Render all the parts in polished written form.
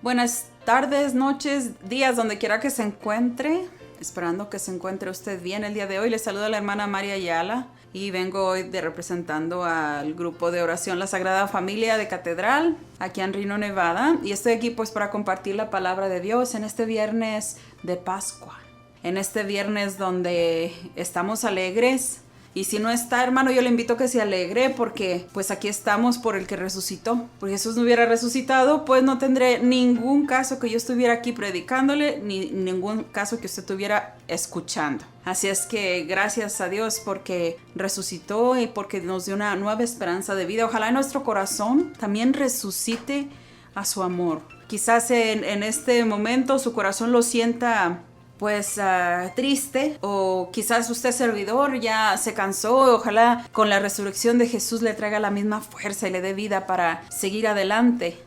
Buenas tardes, noches, días, donde quiera que se encuentre. Esperando que se encuentre usted bien el día de hoy. Le saluda la hermana María Ayala y vengo hoy representando al grupo de oración La Sagrada Familia de Catedral aquí en Reno, Nevada. Y estoy aquí pues para compartir la palabra de Dios en este viernes de Pascua. En este viernes donde estamos alegres. Y si no está, hermano, yo le invito a que se alegre porque pues aquí estamos por el que resucitó. Porque Jesús no hubiera resucitado, pues no tendré ningún caso que yo estuviera aquí predicándole, ni ningún caso que usted estuviera escuchando. Así es que gracias a Dios porque resucitó y porque nos dio una nueva esperanza de vida. Ojalá en nuestro corazón también resucite a su amor. Quizás en este momento su corazón lo sienta pues triste, o quizás usted servidor ya se cansó. Ojalá con la resurrección de Jesús le traiga la misma fuerza y le dé vida para seguir adelante.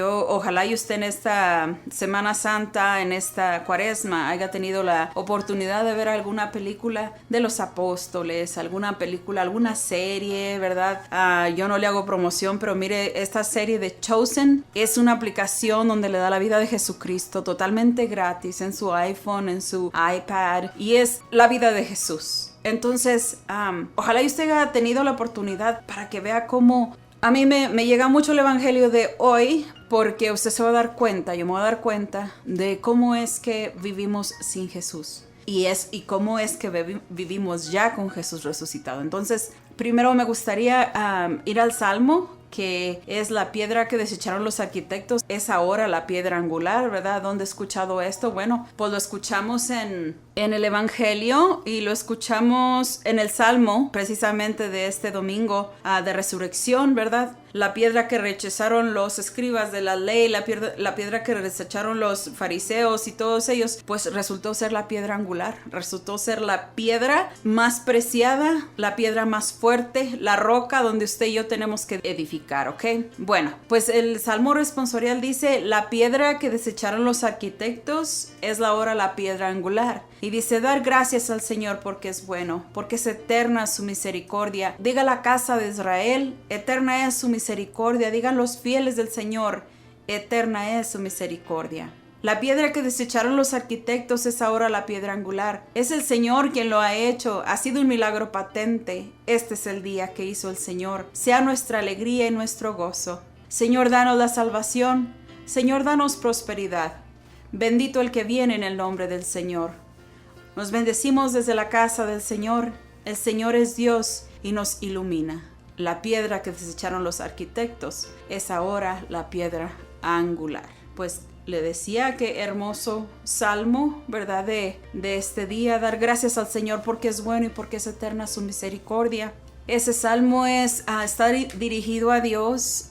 Ojalá y usted en esta Semana Santa, en esta Cuaresma, haya tenido la oportunidad de ver alguna película de los apóstoles, alguna película, alguna serie, ¿verdad? Yo no le hago promoción, pero mire, esta serie de Chosen es una aplicación donde le da la vida de Jesucristo totalmente gratis en su iPhone, en su iPad, y es la vida de Jesús. Entonces, ojalá y usted haya tenido la oportunidad para que vea cómo. A mí me llega mucho el evangelio de hoy porque usted se va a dar cuenta, yo me voy a dar cuenta de cómo es que vivimos sin Jesús y cómo es que vivimos ya con Jesús resucitado. Entonces, primero me gustaría ir al Salmo, que es la piedra que desecharon los arquitectos. Es ahora la piedra angular, ¿verdad? ¿Dónde he escuchado esto? Bueno, pues lo escuchamos en el Evangelio y lo escuchamos en el Salmo, precisamente de este domingo de resurrección, ¿verdad? La piedra que rechazaron los escribas de la ley, la piedra que rechazaron los fariseos y todos ellos, pues resultó ser la piedra angular, resultó ser la piedra más preciada, la piedra más fuerte, la roca donde usted y yo tenemos que edificar, ¿ok? Bueno, pues el Salmo responsorial dice: la piedra que desecharon los arquitectos es ahora la piedra angular. Y dice: dar gracias al Señor porque es bueno, porque es eterna su misericordia. Diga la casa de Israel, eterna es su misericordia. Digan los fieles del Señor, eterna es su misericordia. La piedra que desecharon los arquitectos es ahora la piedra angular. Es el Señor quien lo ha hecho. Ha sido un milagro patente. Este es el día que hizo el Señor. Sea nuestra alegría y nuestro gozo. Señor, danos la salvación. Señor, danos prosperidad. Bendito el que viene en el nombre del Señor. Nos bendecimos desde la casa del Señor. El Señor es Dios y nos ilumina. La piedra que desecharon los arquitectos es ahora la piedra angular. Pues le decía que hermoso salmo, ¿verdad? De este día, dar gracias al Señor porque es bueno y porque es eterna su misericordia. Ese salmo está dirigido a Dios,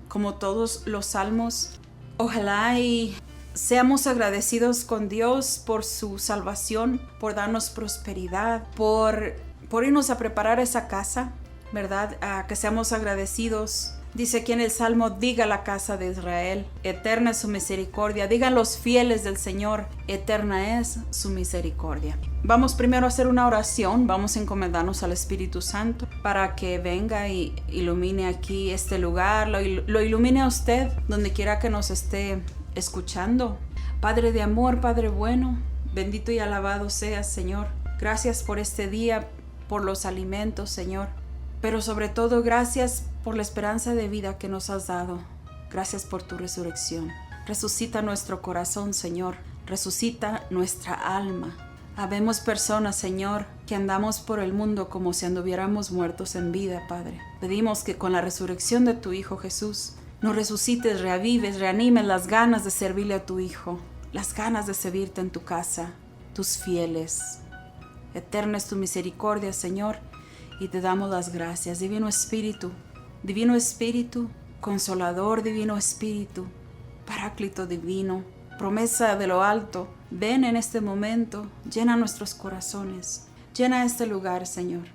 como todos los salmos. Ojalá y seamos agradecidos con Dios por su salvación, por darnos prosperidad, por irnos a preparar esa casa, ¿verdad? Que seamos agradecidos. Dice aquí en el Salmo: diga la casa de Israel, eterna es su misericordia. Digan los fieles del Señor, eterna es su misericordia. Vamos primero a hacer una oración. Vamos a encomendarnos al Espíritu Santo para que venga y ilumine aquí este lugar, lo ilumine a usted donde quiera que nos esté escuchando. Padre de amor, Padre bueno, bendito y alabado seas, Señor. Gracias por este día, por los alimentos, Señor, pero sobre todo gracias por la esperanza de vida que nos has dado. Gracias por tu resurrección. Resucita nuestro corazón, Señor. Resucita nuestra alma. Habemos personas, Señor, que andamos por el mundo como si anduviéramos muertos en vida, Padre. Pedimos que con la resurrección de tu Hijo Jesús nos resucites, reavives, reanimes las ganas de servirle a tu Hijo, las ganas de servirte en tu casa, tus fieles. Eterna es tu misericordia, Señor, y te damos las gracias. Divino Espíritu, Consolador, Divino Espíritu, Paráclito Divino, promesa de lo alto, ven en este momento, llena nuestros corazones, llena este lugar, Señor.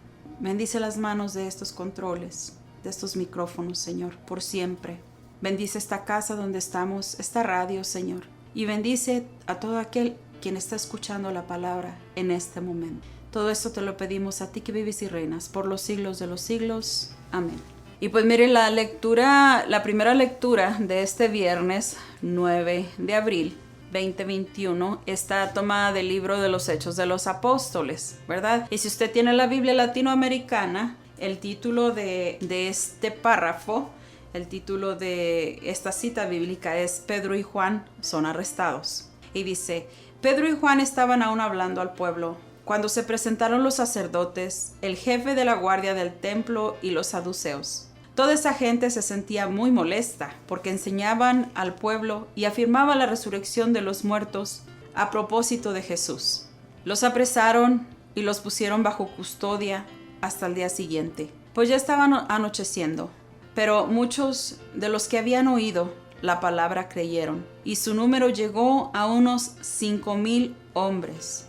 Bendice las manos de estos controles, de estos micrófonos, Señor, por siempre. Bendice esta casa donde estamos, esta radio, Señor, y bendice a todo aquel quien está escuchando la palabra en este momento. Todo esto te lo pedimos a ti que vives y reinas por los siglos de los siglos. Amén. Y pues miren la primera lectura de este viernes 9 de abril 2021 está tomada del libro de los Hechos de los Apóstoles, ¿verdad? Y si usted tiene la Biblia latinoamericana, el título de este párrafo, el título de esta cita bíblica es Pedro y Juan son arrestados. Y dice, Pedro y Juan estaban aún hablando al pueblo cuando se presentaron los sacerdotes, el jefe de la guardia del templo y los saduceos. Toda esa gente se sentía muy molesta porque enseñaban al pueblo y afirmaban la resurrección de los muertos a propósito de Jesús. Los apresaron y los pusieron bajo custodia hasta el día siguiente, pues ya estaban anocheciendo. Pero muchos de los que habían oído la palabra creyeron, y su número llegó a unos 5,000 hombres.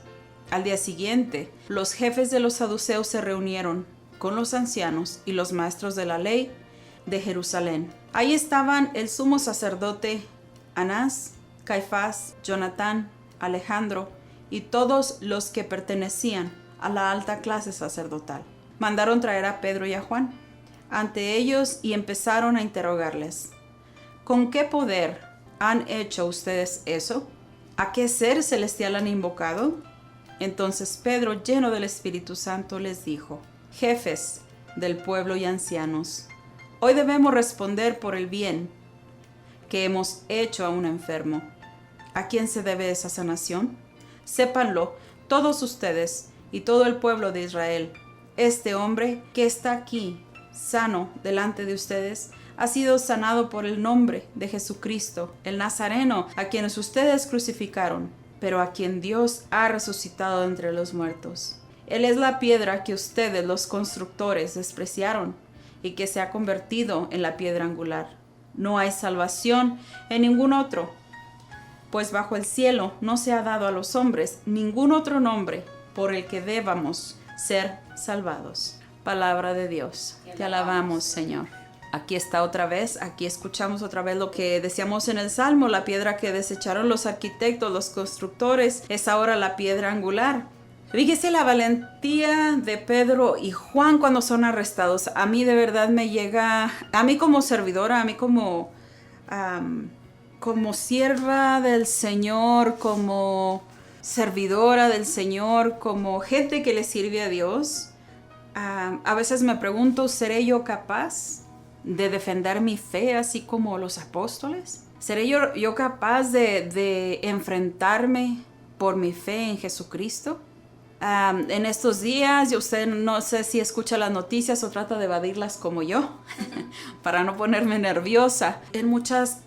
Al día siguiente, los jefes de los saduceos se reunieron con los ancianos y los maestros de la ley de Jerusalén. Ahí estaban el sumo sacerdote Anás, Caifás, Jonatán, Alejandro y todos los que pertenecían a la alta clase sacerdotal. Mandaron traer a Pedro y a Juan ante ellos y empezaron a interrogarles. ¿Con qué poder han hecho ustedes eso? ¿A qué ser celestial han invocado? Entonces Pedro, lleno del Espíritu Santo, les dijo, jefes del pueblo y ancianos, hoy debemos responder por el bien que hemos hecho a un enfermo. ¿A quién se debe esa sanación? Sépanlo todos ustedes y todo el pueblo de Israel. Este hombre que está aquí, sano delante de ustedes, ha sido sanado por el nombre de Jesucristo, el Nazareno, a quienes ustedes crucificaron, pero a quien Dios ha resucitado entre los muertos. Él es la piedra que ustedes, los constructores, despreciaron y que se ha convertido en la piedra angular. No hay salvación en ningún otro, pues bajo el cielo no se ha dado a los hombres ningún otro nombre por el que debamos ser salvados. Palabra de Dios. Te alabamos, Señor. Aquí está otra vez, aquí escuchamos otra vez lo que decíamos en el Salmo, la piedra que desecharon los arquitectos, los constructores, es ahora la piedra angular. Fíjese la valentía de Pedro y Juan cuando son arrestados. A mí de verdad me llega, a mí como servidora, a mí como sierva del Señor, como servidora del Señor, como gente que le sirve a Dios. A veces me pregunto, ¿seré yo capaz de defender mi fe así como los apóstoles? ¿Seré yo capaz de enfrentarme por mi fe en Jesucristo? En estos días, usted no sé si escucha las noticias o trata de evadirlas como yo, para no ponerme nerviosa. En muchas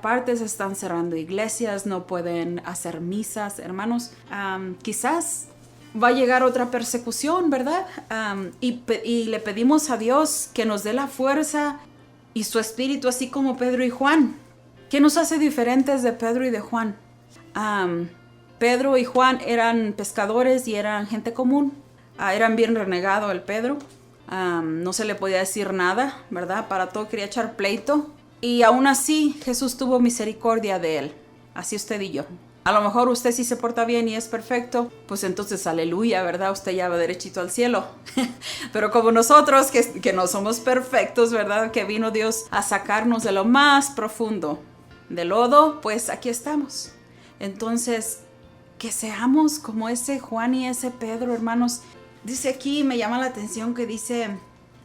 partes están cerrando iglesias, no pueden hacer misas, hermanos. Quizás va a llegar otra persecución, ¿verdad? Y le pedimos a Dios que nos dé la fuerza y su espíritu, así como Pedro y Juan. ¿Qué nos hace diferentes de Pedro y de Juan? Pedro y Juan eran pescadores y eran gente común. Eran bien renegado el Pedro. No se le podía decir nada, ¿verdad? Para todo quería echar pleito. Y aún así Jesús tuvo misericordia de él. Así usted y yo. A lo mejor usted sí se porta bien y es perfecto, pues entonces aleluya, ¿verdad? Usted ya va derechito al cielo. Pero como nosotros que no somos perfectos, ¿verdad? Que vino Dios a sacarnos de lo más profundo del lodo, pues aquí estamos. Entonces, que seamos como ese Juan y ese Pedro, hermanos. Dice aquí, me llama la atención que dice,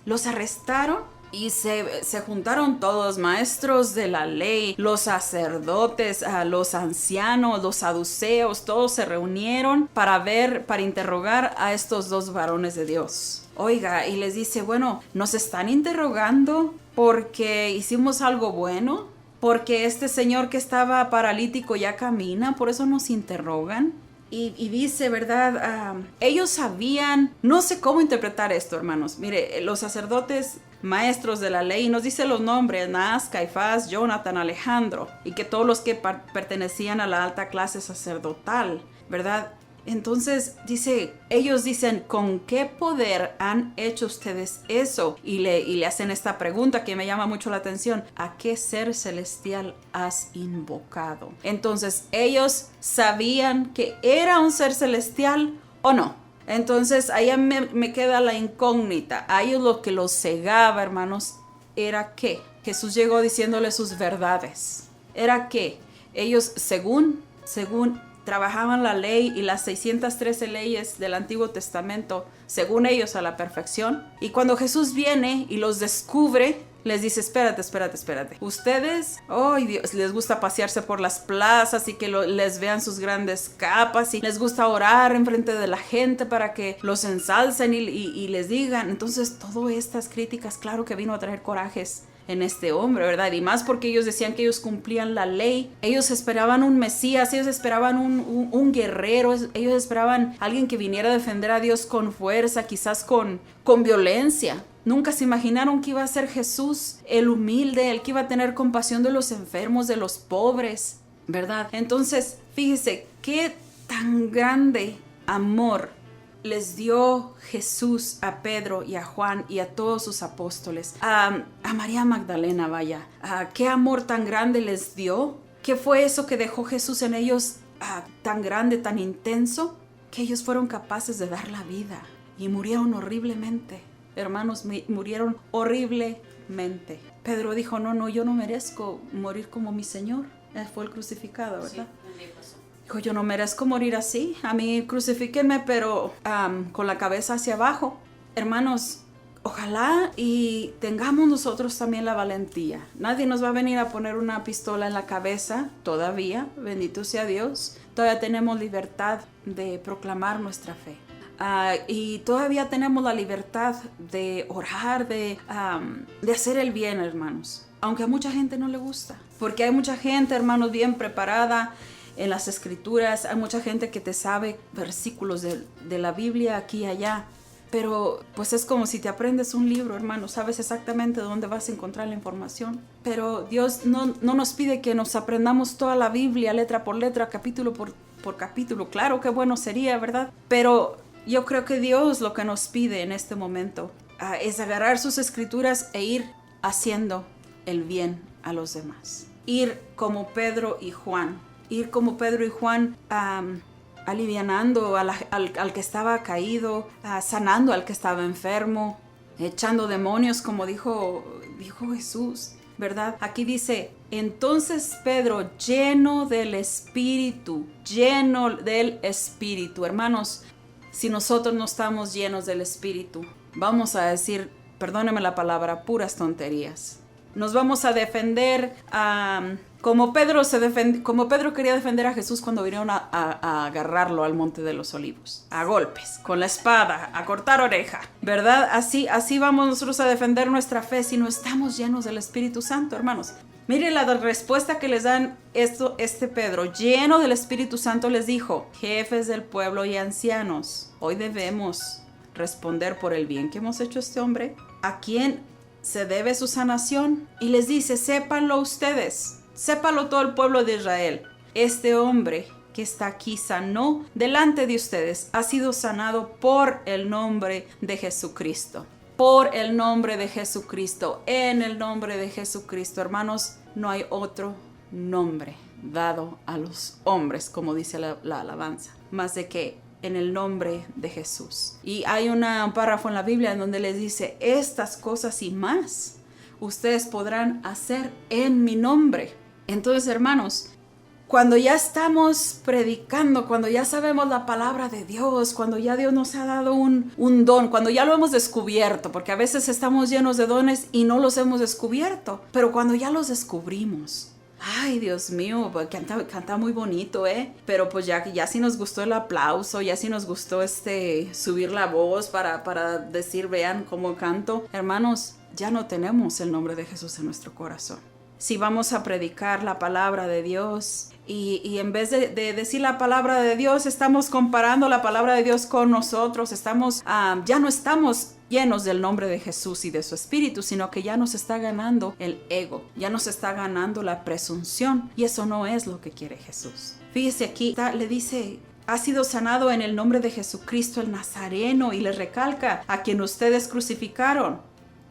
los arrestaron. Y se juntaron todos, maestros de la ley, los sacerdotes, los ancianos, los saduceos, todos se reunieron para interrogar a estos dos varones de Dios. Oiga, y les dice, bueno, ¿nos están interrogando porque hicimos algo bueno? ¿Porque este señor que estaba paralítico ya camina? ¿Por eso nos interrogan? Y dice, ¿verdad? Ellos sabían, no sé cómo interpretar esto, hermanos. Mire, los sacerdotes, maestros de la ley, nos dice los nombres, Anás, Caifás, Jonatán, Alejandro, y que todos los que pertenecían a la alta clase sacerdotal, ¿verdad? Entonces dice, ellos dicen, ¿con qué poder han hecho ustedes eso? Y le hacen esta pregunta que me llama mucho la atención. ¿A qué ser celestial has invocado? Entonces, ellos sabían que era un ser celestial o no. Entonces, ahí me queda la incógnita. A ellos lo que los cegaba, hermanos, era que Jesús llegó diciéndole sus verdades. Era que ellos, según trabajaban la ley y las 613 leyes del Antiguo Testamento, según ellos, a la perfección. Y cuando Jesús viene y los descubre, les dice, espérate. Ustedes, Dios, les gusta pasearse por las plazas y que les vean sus grandes capas y les gusta orar enfrente de la gente para que los ensalcen y les digan. Entonces, todas estas críticas, claro que vino a traer corajes en este hombre, ¿verdad? Y más porque ellos decían que ellos cumplían la ley. Ellos esperaban un Mesías, ellos esperaban un guerrero, ellos esperaban alguien que viniera a defender a Dios con fuerza, quizás con violencia. Nunca se imaginaron que iba a ser Jesús, el humilde, el que iba a tener compasión de los enfermos, de los pobres, ¿verdad? Entonces, fíjese, qué tan grande amor les dio Jesús a Pedro y a Juan y a todos sus apóstoles, a María Magdalena, vaya, qué amor tan grande les dio. ¿Qué fue eso que dejó Jesús en ellos tan grande, tan intenso? Que ellos fueron capaces de dar la vida y murieron horriblemente. Hermanos, murieron horriblemente. Pedro dijo, no, yo no merezco morir como mi Señor. Él fue el crucificado, ¿verdad? Sí, dijo, yo no merezco morir así. A mí crucifíquenme, pero con la cabeza hacia abajo. Hermanos, ojalá y tengamos nosotros también la valentía. Nadie nos va a venir a poner una pistola en la cabeza todavía. Bendito sea Dios. Todavía tenemos libertad de proclamar nuestra fe. Y todavía tenemos la libertad de orar, de hacer el bien, hermanos. Aunque a mucha gente no le gusta. Porque hay mucha gente, hermanos, bien preparada en las escrituras. Hay mucha gente que te sabe versículos de la Biblia aquí y allá. Pero pues es como si te aprendes un libro, hermano. Sabes exactamente dónde vas a encontrar la información. Pero Dios no nos pide que nos aprendamos toda la Biblia, letra por letra, capítulo por capítulo. Claro que bueno sería, ¿verdad? Pero yo creo que Dios lo que nos pide en este momento es agarrar sus escrituras e ir haciendo el bien a los demás. Ir como Pedro y Juan. Ir como Pedro y Juan alivianando al que estaba caído, sanando al que estaba enfermo, echando demonios como dijo Jesús, ¿verdad? Aquí dice, entonces Pedro, lleno del Espíritu, hermanos, si nosotros no estamos llenos del Espíritu, vamos a decir, perdóneme la palabra, puras tonterías. Nos vamos a defender como Pedro quería defender a Jesús cuando vinieron a agarrarlo al Monte de los Olivos, a golpes, con la espada, a cortar oreja, ¿verdad? Así vamos nosotros a defender nuestra fe si no estamos llenos del Espíritu Santo, hermanos. Mire la respuesta que les dan este Pedro, lleno del Espíritu Santo, les dijo, jefes del pueblo y ancianos, hoy debemos responder por el bien que hemos hecho a este hombre, a quien se debe su sanación. Y les dice, sépanlo ustedes, sépalo todo el pueblo de Israel, este hombre que está aquí sanó delante de ustedes, ha sido sanado por el nombre de Jesucristo. Por el nombre de Jesucristo, en el nombre de Jesucristo, hermanos, no hay otro nombre dado a los hombres, como dice la alabanza, más de que en el nombre de Jesús. Y hay un párrafo en la Biblia en donde les dice, estas cosas y más ustedes podrán hacer en mi nombre. Entonces, hermanos, cuando ya estamos predicando, cuando ya sabemos la palabra de Dios, cuando ya Dios nos ha dado un don, cuando ya lo hemos descubierto, porque a veces estamos llenos de dones y no los hemos descubierto, pero cuando ya los descubrimos, ay, Dios mío, pues canta muy bonito, pero pues ya sí nos gustó el aplauso, ya sí nos gustó subir la voz para decir, vean cómo canto. Hermanos, ya no tenemos el nombre de Jesús en nuestro corazón. Si vamos a predicar la palabra de Dios y en vez de decir la palabra de Dios, estamos comparando la palabra de Dios con nosotros, ya no estamos llenos del nombre de Jesús y de su Espíritu, sino que ya nos está ganando el ego, ya nos está ganando la presunción, y eso no es lo que quiere Jesús. Fíjese aquí, le dice, ha sido sanado en el nombre de Jesucristo el Nazareno, y le recalca, a quien ustedes crucificaron,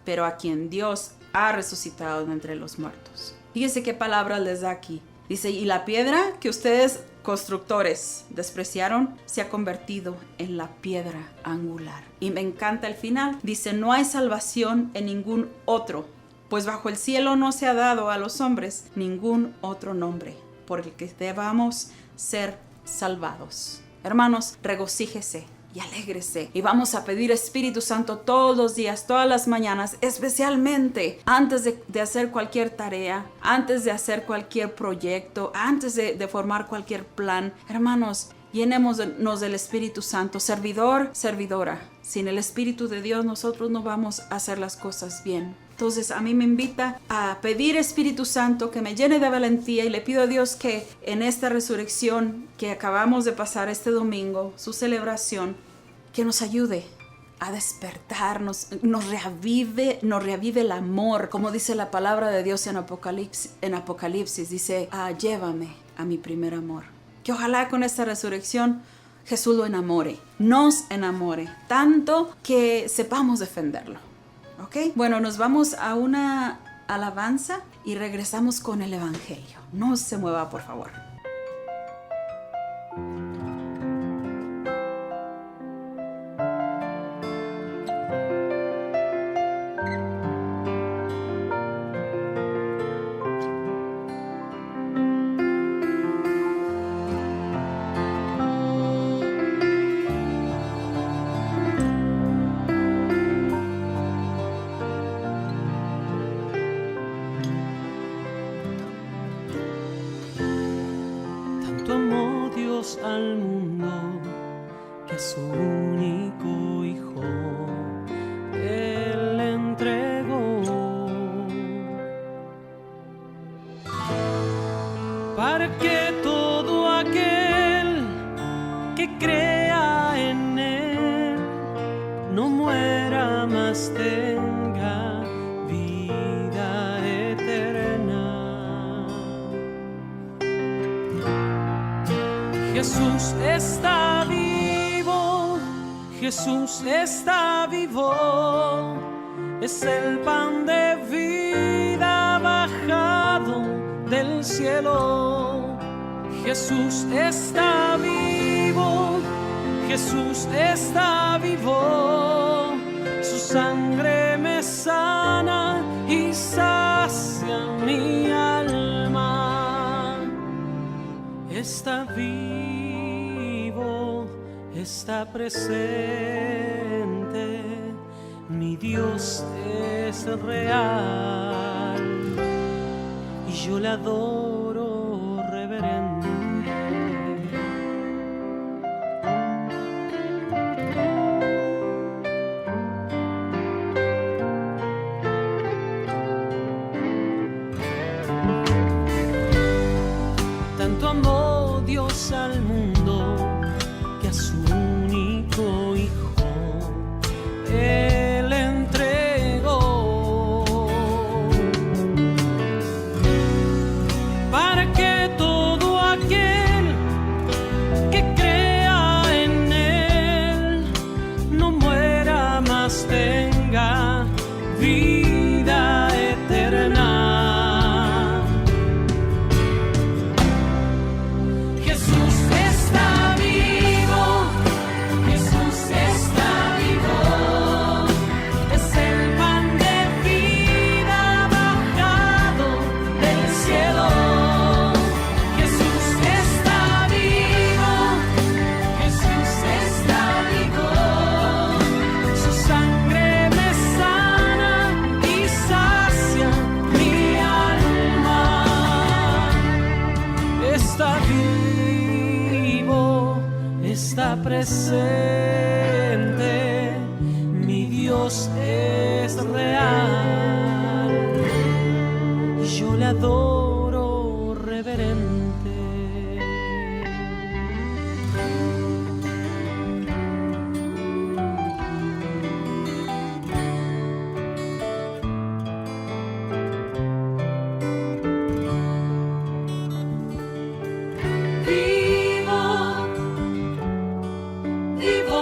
pero a quien Dios ha resucitado de entre los muertos. Fíjese qué palabras les da aquí. Dice, y la piedra que ustedes constructores despreciaron se ha convertido en la piedra angular. Y me encanta el final. Dice, no hay salvación en ningún otro, Pues bajo el cielo no se ha dado a los hombres ningún otro nombre por el que debamos ser salvados. Hermanos, regocíjese y alégrese. Y vamos a pedir Espíritu Santo todos los días, todas las mañanas, especialmente antes de hacer cualquier tarea, antes de hacer cualquier proyecto, antes de formar cualquier plan. Hermanos, llenémonos del Espíritu Santo. Servidor, servidora. Sin el Espíritu de Dios nosotros no vamos a hacer las cosas bien. Entonces a mí me invita a pedir Espíritu Santo que me llene de valentía, y le pido a Dios que en esta resurrección que acabamos de pasar este domingo, su celebración, que nos ayude a despertarnos, nos reavive el amor, como dice la palabra de Dios en Apocalipsis, dice, llévame a mi primer amor. Que ojalá con esta resurrección Jesús lo enamore, nos enamore, tanto que sepamos defenderlo. ¿Ok? Bueno, nos vamos a una alabanza y regresamos con el Evangelio. No se mueva, por favor. Amó Dios al mundo que a su único Hijo Él le entregó, para que todo aquel que crea en Él no muera, mas tenga vida eterna. Jesús está vivo, Jesús está vivo, es el pan de vida bajado del cielo. Jesús está vivo, Jesús está vivo, su sangre me sana y sacia mi alma. Está vivo, está presente, mi Dios es real y yo le adoro reverente. Tanto amó Dios al mundo que a su único Hijo Él entregó, para que todo aquel que crea en Él no muera, mas tenga vida eterna. Está presente, mi Dios es real y yo le adoro reverente. Vivo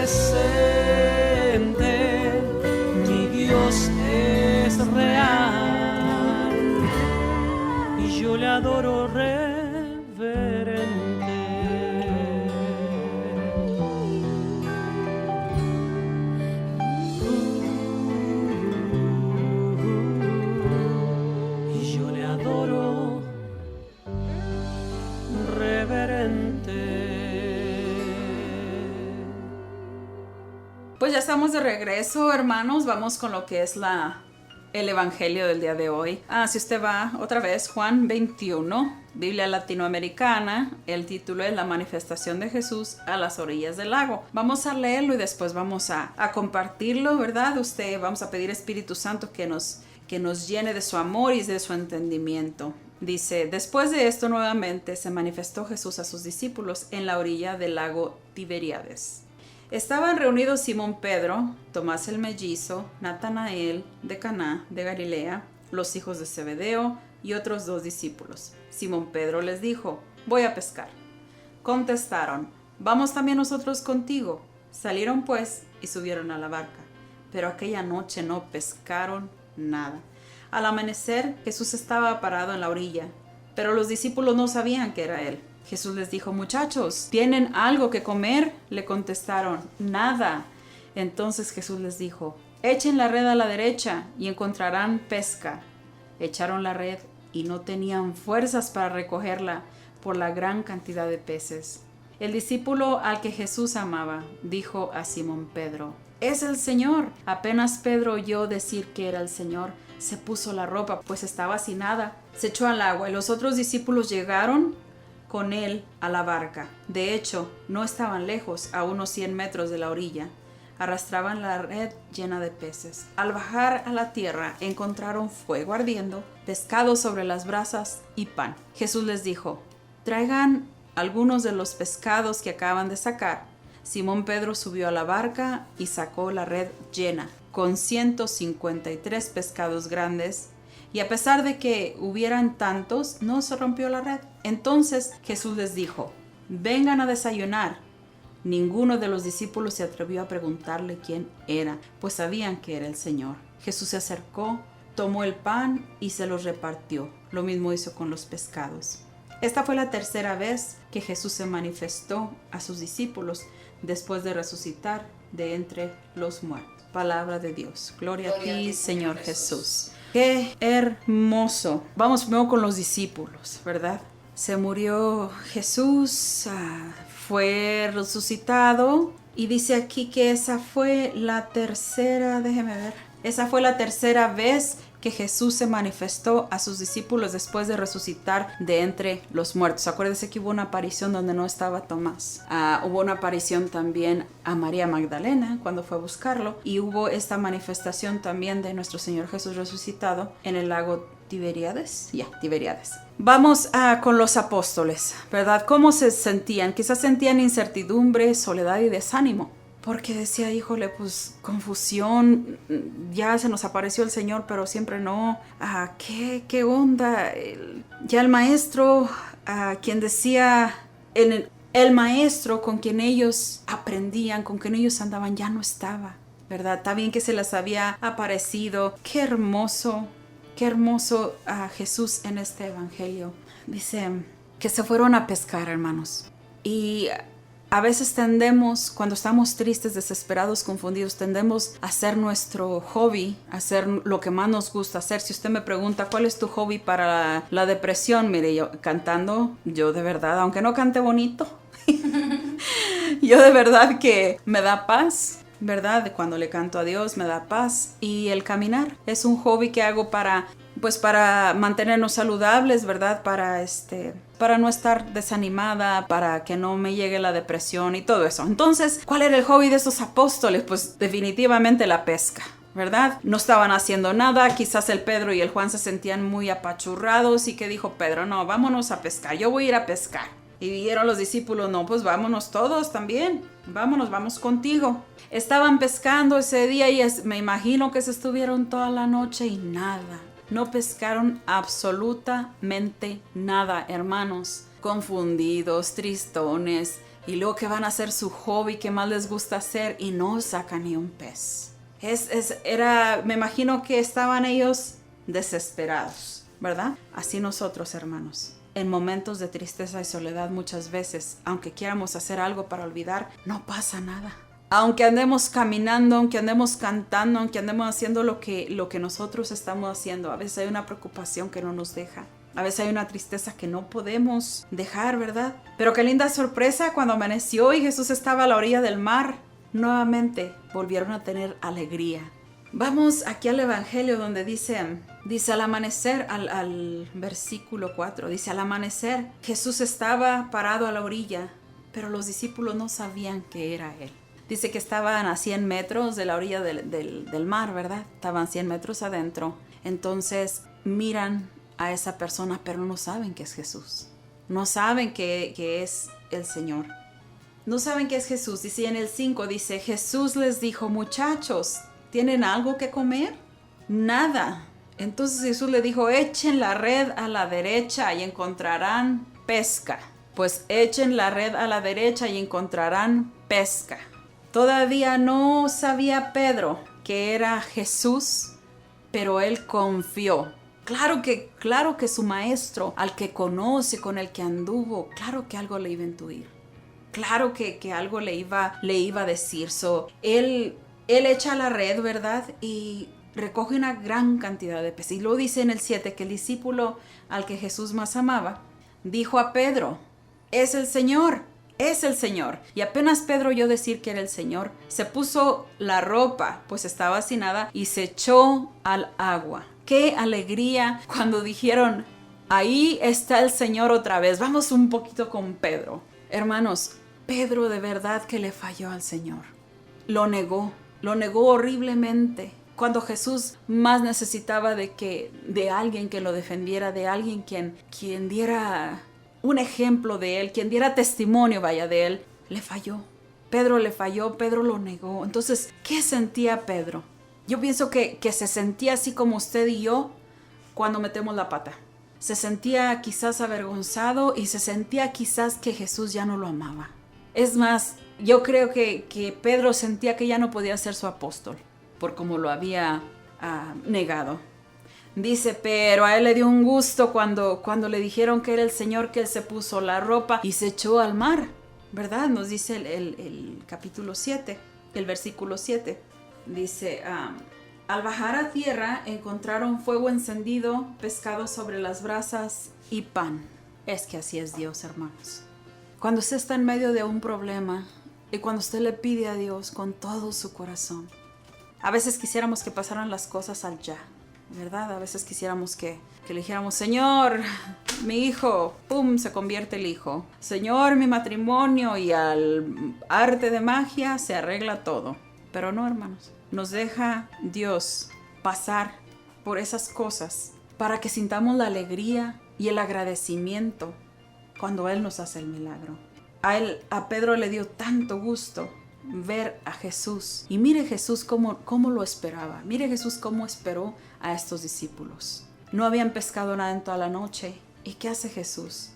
presente, mi Dios es real y yo le adoro reverente. Y yo le adoro reverente. Pues ya estamos de regreso, hermanos. Vamos con lo que es el evangelio del día de hoy. Si usted va otra vez, Juan 21, Biblia latinoamericana. El título es La manifestación de Jesús a las orillas del lago. Vamos a leerlo y después vamos a compartirlo, ¿verdad? Vamos a pedir Espíritu Santo que nos llene de su amor y de su entendimiento. Dice: después de esto nuevamente se manifestó Jesús a sus discípulos en la orilla del lago Tiberíades. Estaban reunidos Simón Pedro, Tomás el mellizo, Natanael de Caná de Galilea, los hijos de Zebedeo y otros 2 discípulos. Simón Pedro les dijo: voy a pescar. Contestaron: vamos también nosotros contigo. Salieron pues y subieron a la barca, pero aquella noche no pescaron nada. Al amanecer, Jesús estaba parado en la orilla, pero los discípulos no sabían que era él. Jesús les dijo: muchachos, ¿tienen algo que comer? Le contestaron: nada. Entonces Jesús les dijo: echen la red a la derecha y encontrarán pesca. Echaron la red y no tenían fuerzas para recogerla por la gran cantidad de peces. El discípulo al que Jesús amaba dijo a Simón Pedro: es el Señor. Apenas Pedro oyó decir que era el Señor, se puso la ropa, pues estaba sin nada, se echó al agua y los otros discípulos llegaron con él a la barca. De hecho, no estaban lejos, a unos 100 metros de la orilla. Arrastraban la red llena de peces. Al bajar a la tierra, encontraron fuego ardiendo, pescado sobre las brasas y pan. Jesús les dijo: traigan algunos de los pescados que acaban de sacar. Simón Pedro subió a la barca y sacó la red llena, con 153 pescados grandes, y a pesar de que hubieran tantos, no se rompió la red. Entonces Jesús les dijo: vengan a desayunar. Ninguno de los discípulos se atrevió a preguntarle quién era, pues sabían que era el Señor. Jesús se acercó, tomó el pan y se los repartió. Lo mismo hizo con los pescados. Esta fue la tercera vez que Jesús se manifestó a sus discípulos después de resucitar de entre los muertos. Palabra de Dios. Gloria a ti, Señor Jesús. ¡Qué hermoso! Vamos primero con los discípulos, ¿verdad? Se murió Jesús, fue resucitado, y dice aquí que esa fue la tercera vez que Jesús se manifestó a sus discípulos después de resucitar de entre los muertos. Acuérdense que hubo una aparición donde no estaba Tomás. Hubo una aparición también a María Magdalena cuando fue a buscarlo, y hubo esta manifestación también de nuestro Señor Jesús resucitado en el lago Tiberíades. Tiberíades. Vamos con los apóstoles, ¿verdad? ¿Cómo se sentían? Quizás sentían incertidumbre, soledad y desánimo. Porque decía: híjole, pues confusión, ya se nos apareció el Señor, pero siempre no. ¿Qué onda? Ya el maestro, quien decía, el maestro con quien ellos aprendían, con quien ellos andaban, ya no estaba, ¿verdad? Está bien que se les había aparecido. Qué hermoso a Jesús en este evangelio. Dice que se fueron a pescar, hermanos. Y a veces tendemos, cuando estamos tristes, desesperados, confundidos, tendemos a hacer nuestro hobby, a hacer lo que más nos gusta hacer. Si usted me pregunta cuál es tu hobby para la depresión, mire, yo cantando, yo de verdad, aunque no cante bonito, yo de verdad que me da paz, ¿verdad? Cuando le canto a Dios me da paz. Y el caminar es un hobby que hago para mantenernos saludables, ¿verdad? Para no estar desanimada, para que no me llegue la depresión y todo eso. Entonces, ¿cuál era el hobby de estos apóstoles? Pues definitivamente la pesca, ¿verdad? No estaban haciendo nada. Quizás el Pedro y el Juan se sentían muy apachurrados, y que dijo Pedro: no, vámonos a pescar, yo voy a ir a pescar. Y dijeron los discípulos: no, pues vámonos todos también, vamos contigo. Estaban pescando ese día y me imagino que se estuvieron toda la noche y nada. No pescaron absolutamente nada, hermanos. confundidos, tristones, y luego que van a hacer su hobby que más les gusta hacer y no sacan ni un pez. Me imagino que estaban ellos desesperados, ¿verdad? Así nosotros, hermanos. En momentos de tristeza y soledad muchas veces, aunque quieramos hacer algo para olvidar, no pasa nada. Aunque andemos caminando, aunque andemos cantando, aunque andemos haciendo lo que nosotros estamos haciendo, a veces hay una preocupación que no nos deja. A veces hay una tristeza que no podemos dejar, ¿verdad? Pero qué linda sorpresa cuando amaneció y Jesús estaba a la orilla del mar. Nuevamente volvieron a tener alegría. Vamos aquí al Evangelio donde dice al amanecer, al versículo 4, dice al amanecer Jesús estaba parado a la orilla, pero los discípulos no sabían que era Él. Dice que estaban a 100 metros de la orilla del mar, ¿verdad? Estaban 100 metros adentro. Entonces miran a esa persona, pero no saben que es Jesús. No saben que es el Señor. No saben que es Jesús. Dice en el 5, dice, Jesús les dijo, muchachos, ¿tienen algo que comer? Nada. Entonces Jesús le dijo, echen la red a la derecha y encontrarán pesca. Pues echen la red a la derecha y encontrarán pesca. Todavía no sabía Pedro que era Jesús, pero él confió. Claro que su maestro, al que conoce, con el que anduvo, claro que algo le iba a intuir. Claro que algo le iba a decir. Él echa la red, ¿verdad? Y recoge una gran cantidad de peces. Y luego dice en el 7 que el discípulo al que Jesús más amaba, dijo a Pedro, es el Señor. Es el Señor. Y apenas Pedro oyó decir que era el Señor, se puso la ropa, pues estaba sin nada, y se echó al agua. ¡Qué alegría cuando dijeron, ahí está el Señor otra vez! Vamos un poquito con Pedro. Hermanos, Pedro de verdad que le falló al Señor. Lo negó horriblemente. Cuando Jesús más necesitaba de alguien que lo defendiera, de alguien quien diera un ejemplo de él, quien diera testimonio, de él, le falló. Pedro le falló, Pedro lo negó. Entonces, ¿qué sentía Pedro? Yo pienso que se sentía así como usted y yo cuando metemos la pata. Se sentía quizás avergonzado y se sentía quizás que Jesús ya no lo amaba. Es más, yo creo que Pedro sentía que ya no podía ser su apóstol por como lo había negado. Dice, pero a él le dio un gusto cuando le dijeron que era el Señor, que él se puso la ropa y se echó al mar, ¿verdad? Nos dice el capítulo 7, el versículo 7. Dice, al bajar a tierra encontraron fuego encendido, pescado sobre las brasas y pan. Es que así es Dios, hermanos. Cuando usted está en medio de un problema y cuando usted le pide a Dios con todo su corazón, a veces quisiéramos que pasaran las cosas al ya, ¿verdad? A veces quisiéramos que le dijéramos, Señor, mi hijo, ¡pum!, se convierte el hijo. Señor, mi matrimonio, y al arte de magia se arregla todo. Pero no, hermanos, nos deja Dios pasar por esas cosas para que sintamos la alegría y el agradecimiento cuando Él nos hace el milagro. A Pedro le dio tanto gusto ver a Jesús. Y mire Jesús cómo lo esperaba. Mire Jesús cómo esperó a estos discípulos. No habían pescado nada en toda la noche. ¿Y qué hace Jesús?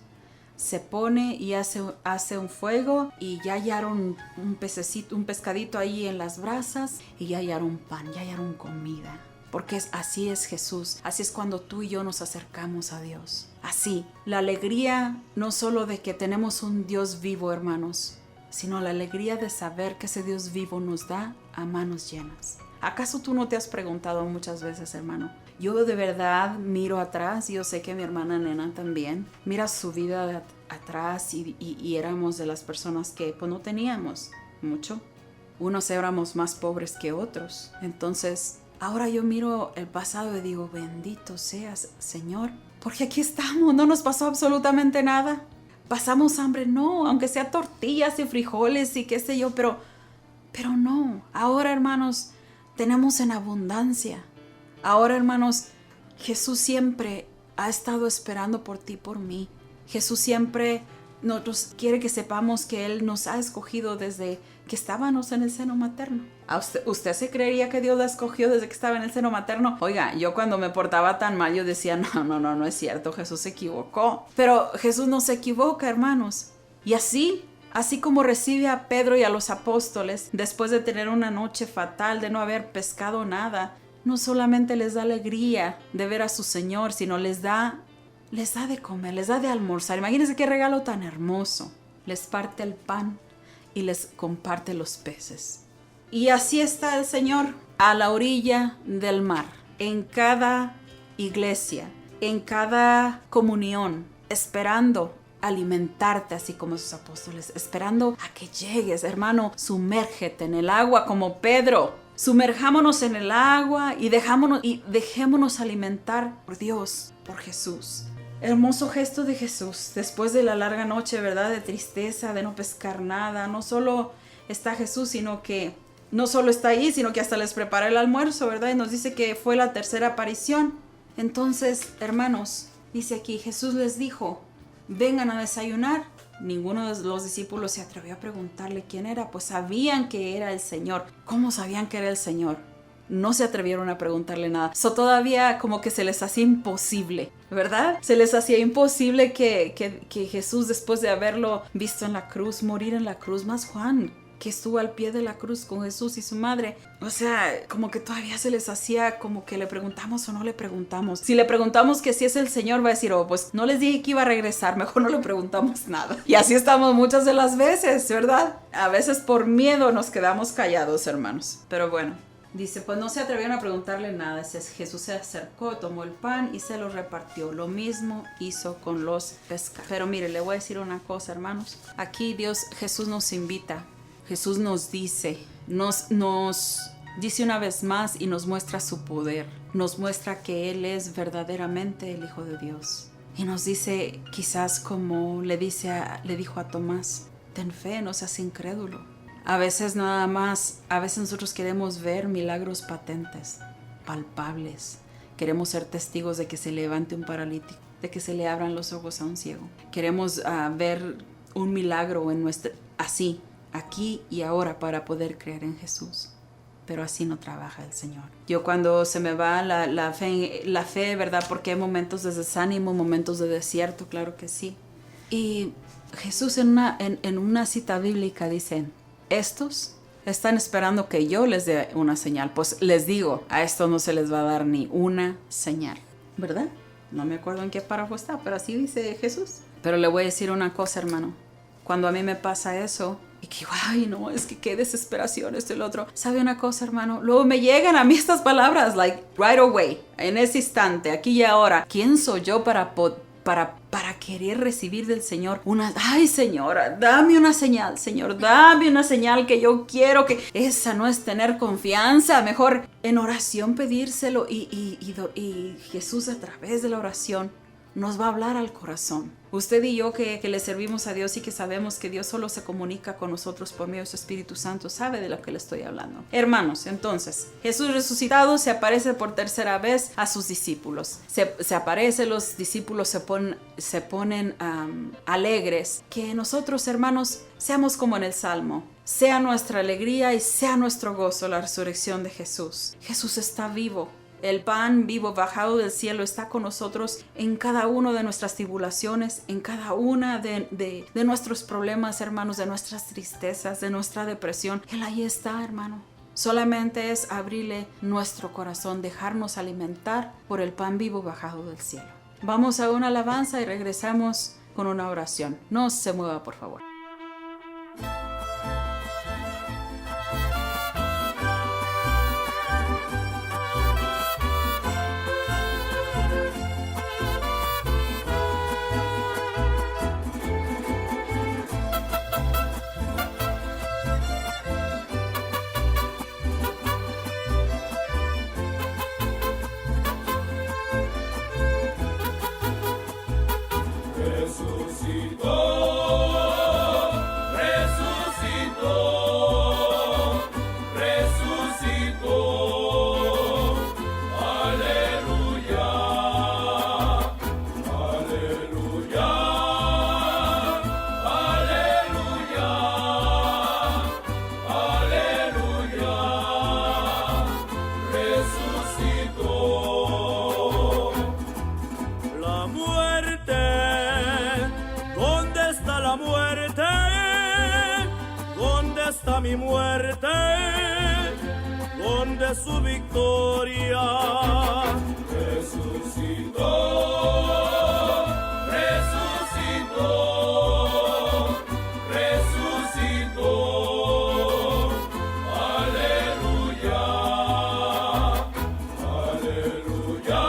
Se pone y hace un fuego y ya hallaron un pescadito ahí en las brasas y ya hallaron pan, ya hallaron comida. Porque así es Jesús, así es cuando tú y yo nos acercamos a Dios. Así, la alegría no solo de que tenemos un Dios vivo, hermanos, sino la alegría de saber que ese Dios vivo nos da a manos llenas. ¿Acaso tú no te has preguntado muchas veces, hermano? Yo de verdad miro atrás, y yo sé que mi hermana Nena también, mira su vida atrás y éramos de las personas que pues no teníamos mucho. Unos éramos más pobres que otros. Entonces, ahora yo miro el pasado y digo, bendito seas, Señor, porque aquí estamos, no nos pasó absolutamente nada. ¿Pasamos hambre? No, aunque sea tortillas y frijoles y qué sé yo, pero no. Ahora, hermanos, tenemos en abundancia. Ahora, hermanos, Jesús siempre ha estado esperando por ti, por mí. Jesús siempre nosotros quiere que sepamos que Él nos ha escogido desde que estábamos en el seno materno. ¿Usted se creería que Dios la escogió desde que estaba en el seno materno? Oiga, yo cuando me portaba tan mal, yo decía, no es cierto, Jesús se equivocó. Pero Jesús no se equivoca, hermanos. Y así como recibe a Pedro y a los apóstoles, después de tener una noche fatal, de no haber pescado nada, no solamente les da alegría de ver a su Señor, sino les da de comer, les da de almorzar. Imagínense qué regalo tan hermoso. Les parte el pan y les comparte los peces. Y así está el Señor a la orilla del mar, en cada iglesia, en cada comunión, esperando alimentarte así como sus apóstoles, esperando a que llegues, hermano. Sumérgete en el agua como Pedro. Sumerjámonos en el agua y dejémonos alimentar por Dios, por Jesús. Hermoso gesto de Jesús después de la larga noche, ¿verdad? De tristeza, de no pescar nada. No solo está Jesús, sino que no solo está ahí, sino que hasta les prepara el almuerzo, ¿verdad? Y nos dice que fue la tercera aparición. Entonces, hermanos, dice aquí, Jesús les dijo, vengan a desayunar. Ninguno de los discípulos se atrevió a preguntarle quién era, pues sabían que era el Señor. ¿Cómo sabían que era el Señor? No se atrevieron a preguntarle nada. Todavía como que se les hacía imposible, ¿verdad? Se les hacía imposible que Jesús, después de haberlo visto en la cruz, morir en la cruz, más Juan, que estuvo al pie de la cruz con Jesús y su madre. O sea, como que todavía se les hacía como que le preguntamos o no le preguntamos. Si le preguntamos que si es el Señor, va a decir, pues no les dije que iba a regresar, mejor no le preguntamos nada. Y así estamos muchas de las veces, ¿verdad? A veces por miedo nos quedamos callados, hermanos. Pero bueno, dice, pues no se atrevieron a preguntarle nada. Jesús se acercó, tomó el pan y se lo repartió. Lo mismo hizo con los pescados. Pero mire, le voy a decir una cosa, hermanos. Aquí Jesús nos invita. Jesús nos dice, nos dice una vez más y nos muestra su poder. Nos muestra que Él es verdaderamente el Hijo de Dios. Y nos dice, quizás como le dijo a Tomás, ten fe, no seas incrédulo. A veces nosotros queremos ver milagros patentes, palpables. Queremos ser testigos de que se levante un paralítico, de que se le abran los ojos a un ciego. Queremos ver un milagro así, aquí y ahora, para poder creer en Jesús. Pero así no trabaja el Señor. Yo cuando se me va la fe, ¿verdad? Porque hay momentos de desánimo, momentos de desierto, claro que sí. Y Jesús en una cita bíblica dice, estos están esperando que yo les dé una señal. Pues les digo, a esto no se les va a dar ni una señal, ¿verdad? No me acuerdo en qué párrafo está, pero así dice Jesús. Pero le voy a decir una cosa, hermano. Cuando a mí me pasa eso, y que, ay, no, es que qué desesperación esto y lo otro. ¿Sabe una cosa, hermano? Luego me llegan a mí estas palabras, like, right away, en ese instante, aquí y ahora. ¿Quién soy yo para querer recibir del Señor ay, Señora, dame una señal, Señor, dame una señal que yo quiero, que esa no es tener confianza, mejor en oración pedírselo y Jesús a través de la oración nos va a hablar al corazón. Usted y yo que le servimos a Dios y que sabemos que Dios solo se comunica con nosotros por medio de su Espíritu Santo, sabe de lo que le estoy hablando. Hermanos, entonces, Jesús resucitado se aparece por tercera vez a sus discípulos. Se aparece, los discípulos se ponen alegres. Que nosotros, hermanos, seamos como en el Salmo. Sea nuestra alegría y sea nuestro gozo la resurrección de Jesús. Jesús está vivo. El pan vivo bajado del cielo está con nosotros en cada una de nuestras tribulaciones, en cada una de nuestros problemas, hermanos, de nuestras tristezas, de nuestra depresión. Él ahí está, hermano. Solamente es abrirle nuestro corazón, dejarnos alimentar por el pan vivo bajado del cielo. Vamos a una alabanza y regresamos con una oración. No se mueva, por favor. Resucitó. está la muerte? ¿Dónde está mi muerte? ¿Dónde su victoria? Resucitó, resucitó, resucitó. Aleluya, aleluya,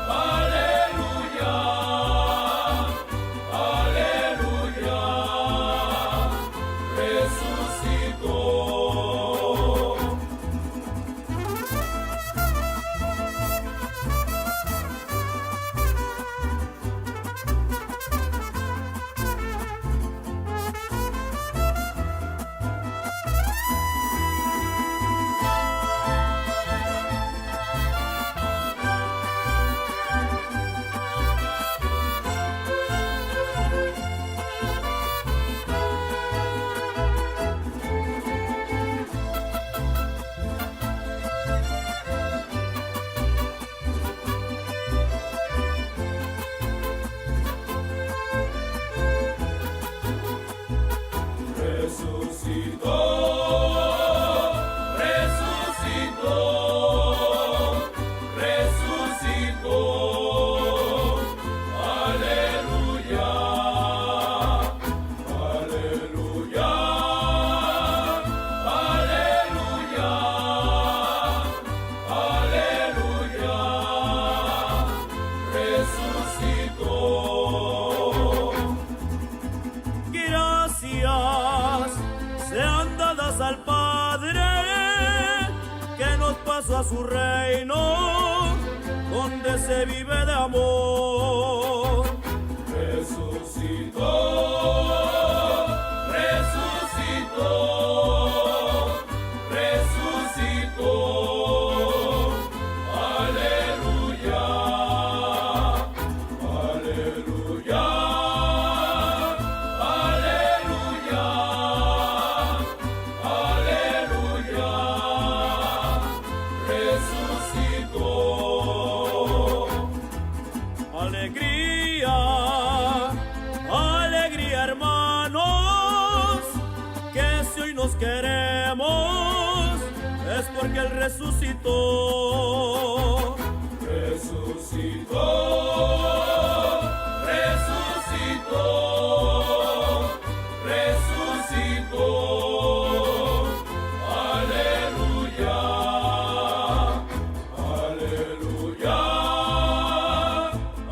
aleluya, aleluya. Resucitó. Resucitó, resucitó, resucitó. Aleluya, aleluya, aleluya, aleluya. Resucitó. Gracias sean dadas al Padre, que nos pasó a su reino, donde se vive de amor. Resucitó, resucitó, resucitó. Aleluya, aleluya. Aleluya, aleluya, resucitó. Alegría, alegría, hermanos, que si hoy nos queremos es porque Él resucitó. Resucitó, resucitó. Resucitó. Aleluya, aleluya,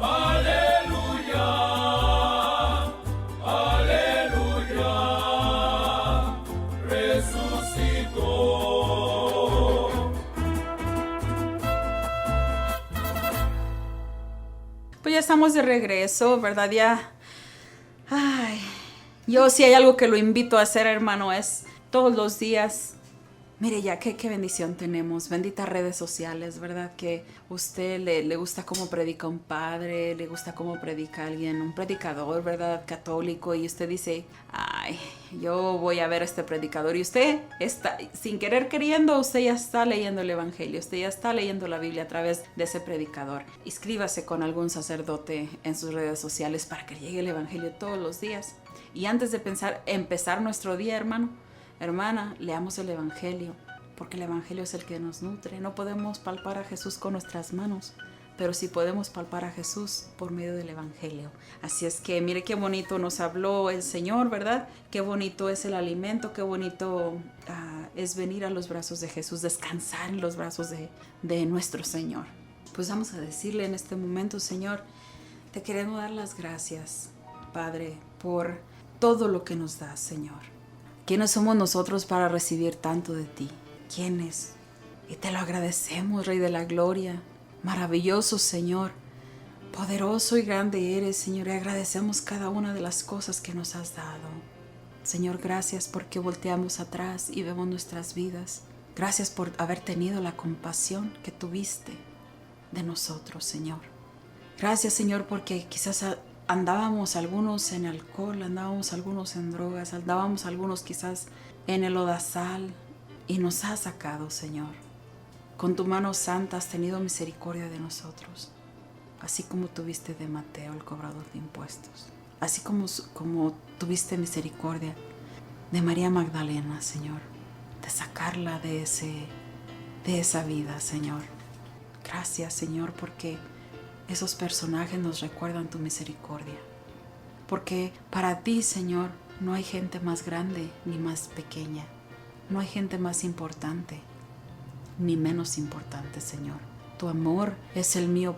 aleluya, aleluya. Resucitó. Pues ya estamos de regreso, ¿verdad? Ya. Ay. Yo si hay algo que lo invito a hacer, hermano, es todos los días. Mire ya, qué bendición tenemos. Benditas redes sociales, ¿verdad? Que usted le gusta cómo predica un padre, le gusta cómo predica alguien, un predicador, ¿verdad? Católico. Y usted dice, ay, yo voy a ver a este predicador. Y usted está, sin querer queriendo, usted ya está leyendo el Evangelio. Usted ya está leyendo la Biblia a través de ese predicador. Inscríbase con algún sacerdote en sus redes sociales para que llegue el Evangelio todos los días. Y antes de empezar nuestro día, hermano, hermana, leamos el Evangelio, porque el Evangelio es el que nos nutre. No podemos palpar a Jesús con nuestras manos, pero sí podemos palpar a Jesús por medio del Evangelio. Así es que mire qué bonito nos habló el Señor, ¿verdad? Qué bonito es el alimento, qué bonito es venir a los brazos de Jesús, descansar en los brazos de nuestro Señor. Pues vamos a decirle en este momento, Señor, te queremos dar las gracias, Padre, por todo lo que nos das, Señor. ¿Quiénes somos nosotros para recibir tanto de ti? ¿Quiénes? Y te lo agradecemos, Rey de la Gloria. Maravilloso, Señor. Poderoso y grande eres, Señor. Y agradecemos cada una de las cosas que nos has dado. Señor, gracias porque volteamos atrás y vemos nuestras vidas. Gracias por haber tenido la compasión que tuviste de nosotros, Señor. Gracias, Señor, porque quizás andábamos algunos en alcohol, andábamos algunos en drogas, andábamos algunos quizás en el lodazal y nos has sacado, Señor. Con tu mano santa has tenido misericordia de nosotros, así como tuviste de Mateo, el cobrador de impuestos. así como tuviste misericordia de María Magdalena, Señor, de sacarla de esa vida, Señor. Gracias, Señor, porque esos personajes nos recuerdan tu misericordia. Porque para ti, Señor, no hay gente más grande ni más pequeña. No hay gente más importante ni menos importante, Señor. Tu amor es el mío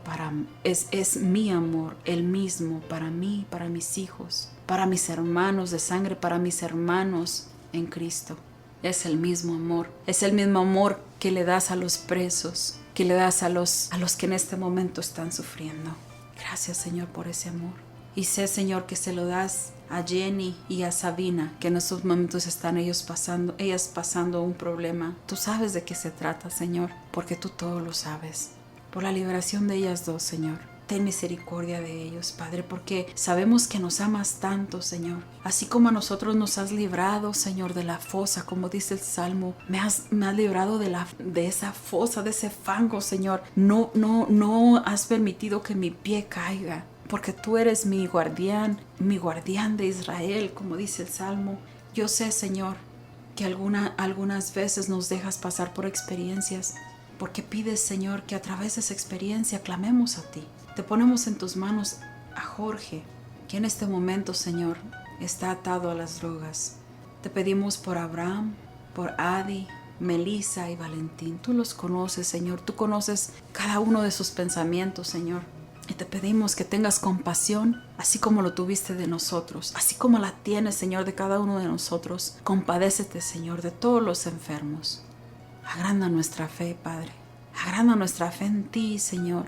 es mi amor, el mismo para mí, para mis hijos, para mis hermanos de sangre, para mis hermanos en Cristo. Es el mismo amor. Es el mismo amor que le das a los presos, que le das a los que en este momento están sufriendo. Gracias, Señor, por ese amor. Y sé, Señor, que se lo das a Jenny y a Sabina, que en estos momentos están ellas pasando un problema. Tú sabes de qué se trata, Señor, porque tú todo lo sabes. Por la liberación de ellas dos, Señor. Ten misericordia de ellos, Padre, porque sabemos que nos amas tanto, Señor. Así como a nosotros nos has librado, Señor, de la fosa, como dice el Salmo. Me has librado de esa fosa, de ese fango, Señor. No has permitido que mi pie caiga. Porque tú eres mi guardián de Israel, como dice el Salmo. Yo sé, Señor, que algunas veces nos dejas pasar por experiencias, porque pides, Señor, que a través de esa experiencia clamemos a ti. Te ponemos en tus manos a Jorge, que en este momento, Señor, está atado a las drogas. Te pedimos por Abraham, por Adi, Melissa y Valentín. Tú los conoces, Señor. Tú conoces cada uno de sus pensamientos, Señor. Y te pedimos que tengas compasión, así como lo tuviste de nosotros, así como la tienes, Señor, de cada uno de nosotros. Compadécete, Señor, de todos los enfermos. Agranda nuestra fe, Padre. Agranda nuestra fe en ti, Señor.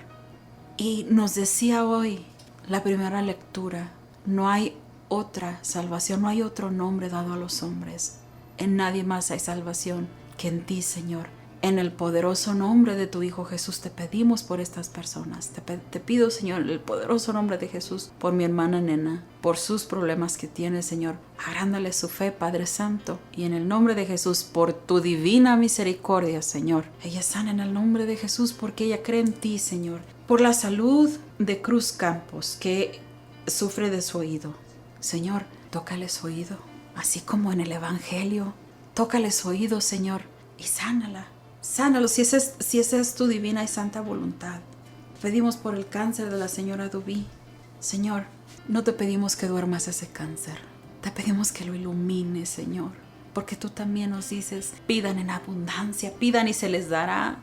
Y nos decía hoy la primera lectura, no hay otra salvación, no hay otro nombre dado a los hombres. En nadie más hay salvación que en ti, Señor. En el poderoso nombre de tu Hijo Jesús te pedimos por estas personas. Te pido, Señor, en el poderoso nombre de Jesús, por mi hermana Nena, por sus problemas que tiene, Señor. Agrándale su fe, Padre Santo. Y en el nombre de Jesús, por tu divina misericordia, Señor. Ella sana en el nombre de Jesús porque ella cree en ti, Señor. Por la salud de Cruz Campos, que sufre de su oído. Señor, tócale su oído, así como en el Evangelio. Tócale su oído, Señor, y sánala. Sánalo si esa es tu divina y santa voluntad. Pedimos por el cáncer de la señora Dubí. Señor, no te pedimos que duermas ese cáncer. Te pedimos que lo ilumines, Señor. Porque tú también nos dices, pidan en abundancia, pidan y se les dará.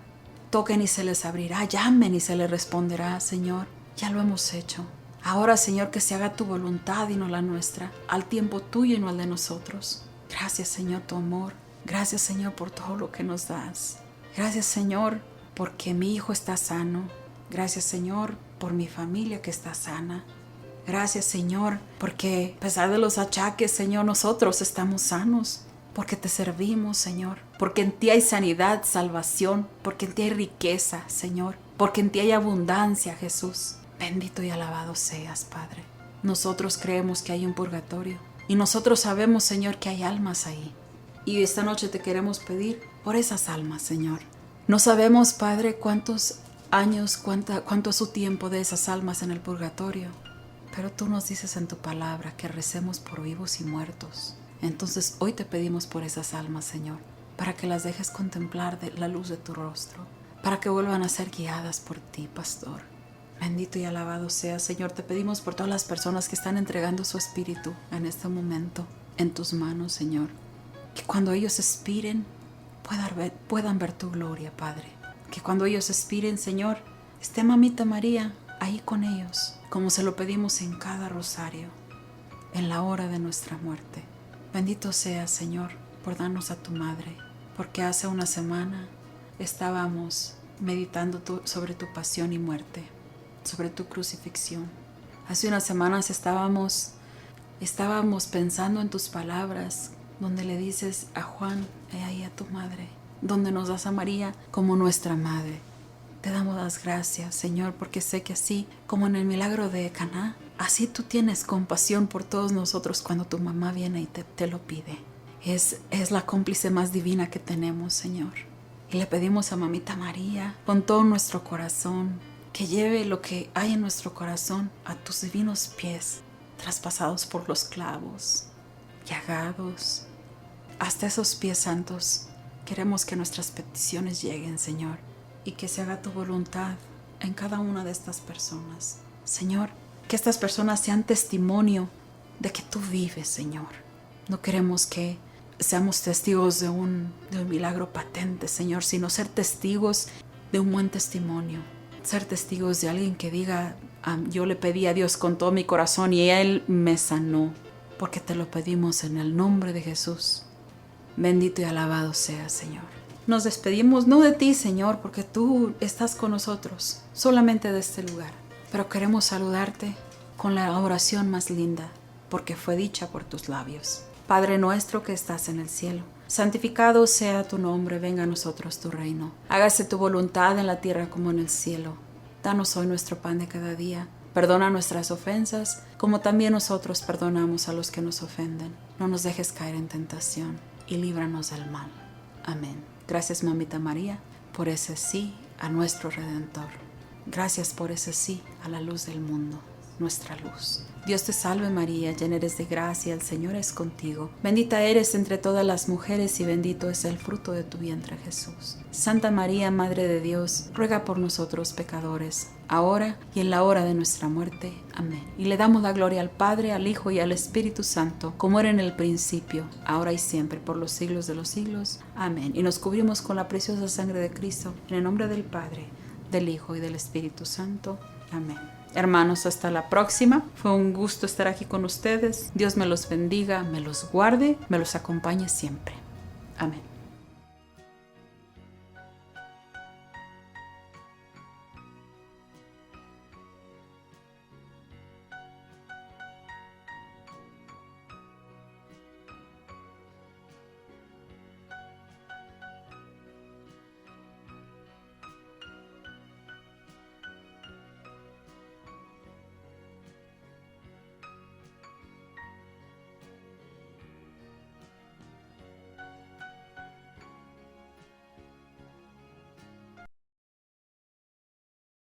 Toquen y se les abrirá, llamen y se les responderá, Señor. Ya lo hemos hecho. Ahora, Señor, que se haga tu voluntad y no la nuestra, al tiempo tuyo y no al de nosotros. Gracias, Señor, tu amor. Gracias, Señor, por todo lo que nos das. Gracias, Señor, porque mi hijo está sano. Gracias, Señor, por mi familia que está sana. Gracias, Señor, porque a pesar de los achaques, Señor, nosotros estamos sanos. Porque te servimos, Señor. Porque en ti hay sanidad, salvación. Porque en ti hay riqueza, Señor. Porque en ti hay abundancia, Jesús. Bendito y alabado seas, Padre. Nosotros creemos que hay un purgatorio. Y nosotros sabemos, Señor, que hay almas ahí. Y esta noche te queremos pedir por esas almas, Señor. No sabemos, Padre, cuántos años, cuánto es su tiempo de esas almas en el purgatorio. Pero tú nos dices en tu palabra que recemos por vivos y muertos. Entonces hoy te pedimos por esas almas, Señor, para que las dejes contemplar de la luz de tu rostro, para que vuelvan a ser guiadas por ti, Pastor. Bendito y alabado seas, Señor. Te pedimos por todas las personas que están entregando su espíritu en este momento en tus manos, Señor. Que cuando ellos expiren puedan ver tu gloria, Padre. Que cuando ellos expiren, Señor, esté Mamita María ahí con ellos, como se lo pedimos en cada rosario, en la hora de nuestra muerte. Bendito seas, Señor, por darnos a tu Madre, porque hace una semana estábamos meditando sobre tu pasión y muerte, sobre tu crucifixión. Hace unas semanas estábamos pensando en tus palabras, donde le dices a Juan, he ahí a tu madre, donde nos das a María como nuestra madre. Te damos las gracias, Señor, porque sé que así como en el milagro de Caná, así tú tienes compasión por todos nosotros cuando tu mamá viene y te lo pide. Es la cómplice más divina que tenemos, Señor. Y le pedimos a Mamita María con todo nuestro corazón que lleve lo que hay en nuestro corazón a tus divinos pies, traspasados por los clavos, llagados, hasta esos pies santos. Queremos que nuestras peticiones lleguen, Señor, y que se haga tu voluntad en cada una de estas personas. Señor, que estas personas sean testimonio de que tú vives, Señor. No queremos que seamos testigos de un milagro patente, Señor, sino ser testigos de un buen testimonio. Ser testigos de alguien que diga, yo le pedí a Dios con todo mi corazón y Él me sanó, porque te lo pedimos en el nombre de Jesús. Bendito y alabado seas, Señor. Nos despedimos no de ti, Señor, porque tú estás con nosotros, solamente de este lugar. Pero queremos saludarte con la oración más linda, porque fue dicha por tus labios. Padre nuestro que estás en el cielo, santificado sea tu nombre, venga a nosotros tu reino. Hágase tu voluntad en la tierra como en el cielo. Danos hoy nuestro pan de cada día. Perdona nuestras ofensas, como también nosotros perdonamos a los que nos ofenden. No nos dejes caer en tentación y líbranos del mal. Amén. Gracias, Mamita María, por ese sí a nuestro Redentor. Gracias por ese sí a la luz del mundo, nuestra luz. Dios te salve María, llena eres de gracia, el Señor es contigo. Bendita eres entre todas las mujeres y bendito es el fruto de tu vientre, Jesús. Santa María, Madre de Dios, ruega por nosotros pecadores, ahora y en la hora de nuestra muerte. Amén. Y le damos la gloria al Padre, al Hijo y al Espíritu Santo, como era en el principio, ahora y siempre, por los siglos de los siglos. Amén. Y nos cubrimos con la preciosa sangre de Cristo, en el nombre del Padre, del Hijo y del Espíritu Santo. Amén. Hermanos, hasta la próxima. Fue un gusto estar aquí con ustedes. Dios me los bendiga, me los guarde, me los acompañe siempre. Amén.